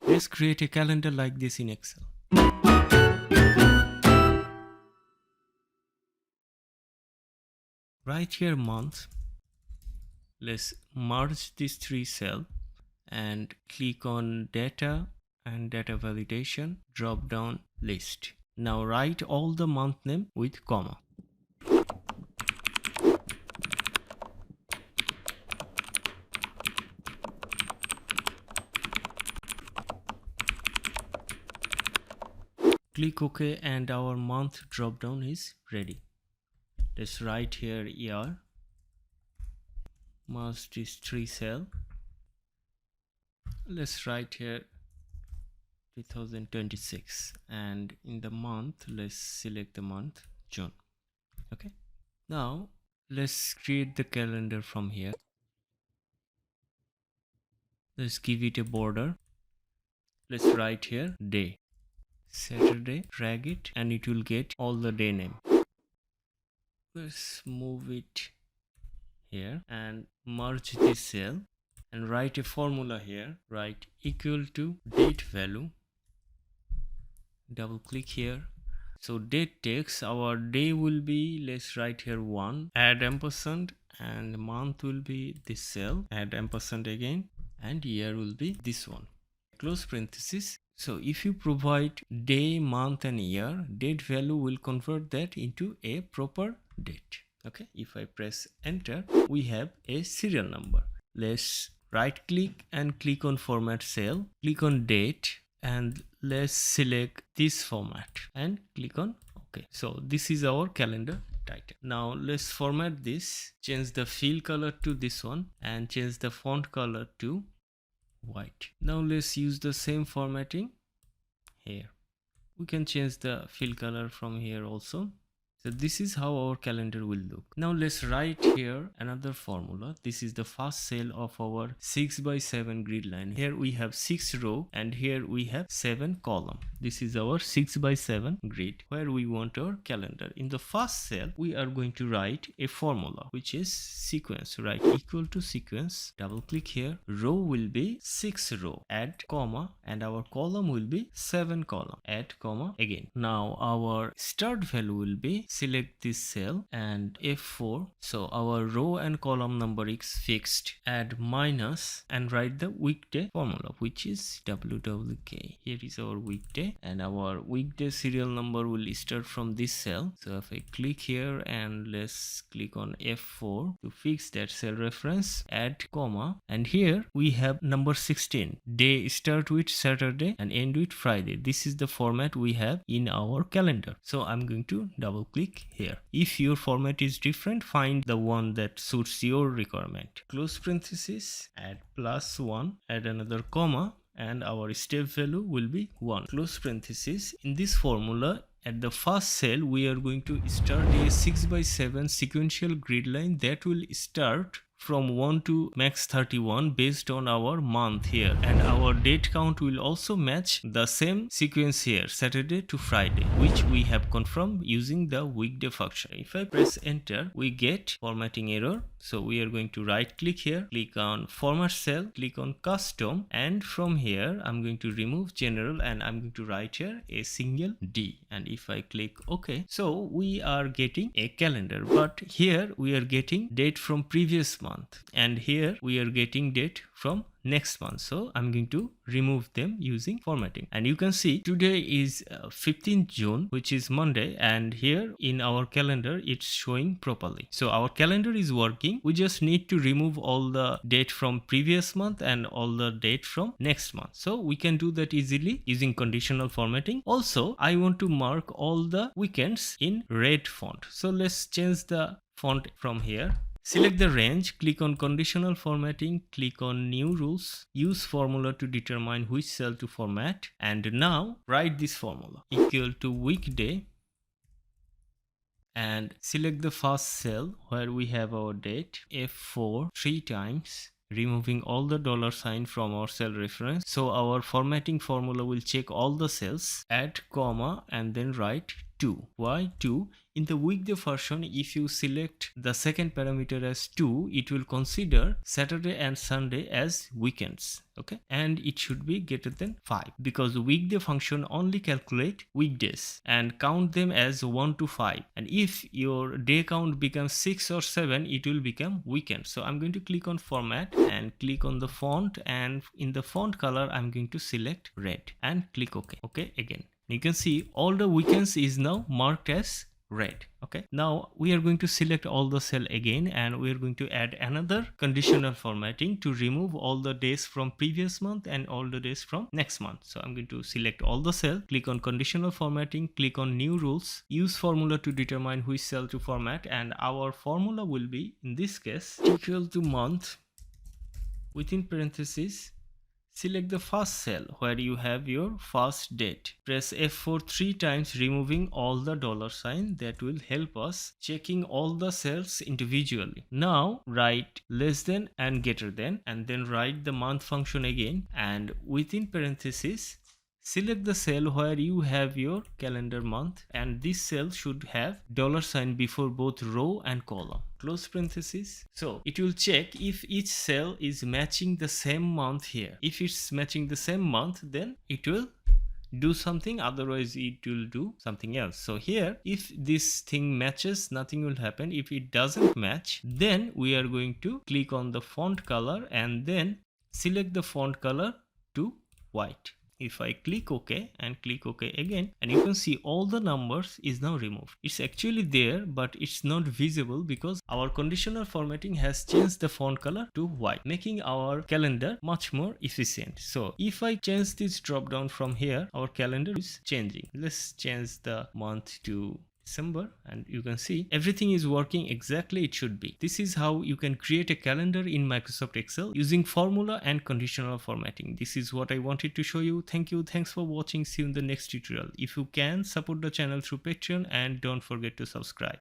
Let's create a calendar like this in Excel. Right here month, let's merge these three cells and click on data and data validation, drop down list. Now write all the month name with comma. Click OK and our month drop down is ready. Let's write here year, merge this three cell. Let's write here 2026 and in the month let's select the month June. Okay, now let's create the calendar from here. Let's give it a border. Let's write here day, Saturday, drag it and it will get all the day name. Let's move it here and merge this cell and write a formula here. Write equal to date value, double click here. So date text, our day will be, let's write here 1, add ampersand, and month will be this cell, add ampersand again, and year will be this one, close parenthesis. So if you provide day, month and year, date value will convert that into a proper date. Okay, if I press enter, we have a serial number. Let's right click and click on format cell, click on date, and let's select this format and click on OK. So this is our calendar title. Now let's format this, change the fill color to this one and change the font color to white. Now let's use the same formatting here. We can change the fill color from here also. So this is how our calendar will look. Now let's write here another formula. This is the first cell of our 6x7 grid line. Here we have 6 row and here we have 7 column. This is our 6x7 grid where we want our calendar. In the first cell, we are going to write a formula which is sequence. Write equal to sequence, double click here. Row will be 6 row, add comma, and our column will be 7 column, add comma again. Now our start value will be, select this cell and F4. So our row and column number is fixed. Add minus and write the weekday formula which is WWK. Here is our weekday and our weekday serial number will start from this cell. So if I click here and let's click on F4 to fix that cell reference, add comma, and here we have number 16. Day start with Saturday and end with Friday. This is the format we have in our calendar. So I'm going to double click here. If your format is different, find the one that suits your requirement. Close parenthesis, add +1, add another comma, and our step value will be 1. Close parenthesis. In this formula, at the first cell, we are going to start a 6x7 sequential grid line that will start from 1 to max 31 based on our month here, and our date count will also match the same sequence here, Saturday to Friday, which we have confirmed using the weekday function. If I press enter, we get formatting error. So we are going to right click here, click on format cell, click on custom, and from here I'm going to remove general and I'm going to write here a single D, and if I click OK, so we are getting a calendar, but here we are getting date from previous month and here we are getting date from next month. So I'm going to remove them using formatting, and you can see today is 15th June, which is Monday, and here in our calendar it's showing properly. So our calendar is working. We just need to remove all the date from previous month and all the date from next month. So we can do that easily using conditional formatting. Also, I want to mark all the weekends in red font. So let's change the font from here. Select the range, click on conditional formatting, click on new rules, use formula to determine which cell to format, and now write this formula equal to weekday and select the first cell where we have our date, F4 3 times, removing all the $sign from our cell reference. So our formatting formula will check all the cells, add comma and then write 2. Why 2? in the weekday version, if you select the second parameter as 2, it will consider Saturday and Sunday as weekends. Okay, and it should be greater than 5 because the weekday function only calculate weekdays and count them as 1 to 5, and if your day count becomes 6 or 7, it will become weekend. So I'm going to click on format and click on the font, and in the font color I'm going to select red and click OK. Okay, again you can see all the weekends is now marked as red. Okay, now we are going to select all the cell again, and we are going to add another conditional formatting to remove all the days from previous month and all the days from next month. So I'm going to select all the cell, click on conditional formatting, click on new rules, use formula to determine which cell to format, and our formula will be in this case equal to month, within parentheses select the first cell where you have your first date. Press F4 3 times, removing all the $sign. That will help us checking all the cells individually. Now write less than and greater than, and then write the month function again, and within parentheses select the cell where you have your calendar month, and this cell should have $sign before both row and column. Close parentheses. So it will check if each cell is matching the same month here. If it's matching the same month, then it will do something, otherwise it will do something else. So here, if this thing matches, nothing will happen. If it doesn't match, then we are going to click on the font color and then select the font color to white. If I click OK and click OK again, and you can see all the numbers is now removed. It's actually there, but it's not visible because our conditional formatting has changed the font color to white, making our calendar much more efficient. So if I change this drop down from here, our calendar is changing. Let's change the month to December, and you can see everything is working exactly it should be. This is how you can create a calendar in Microsoft Excel using formula and conditional formatting. This is what I wanted to show you. Thank you. Thanks for watching. See you in the next tutorial. If you can, support the channel through Patreon and don't forget to subscribe.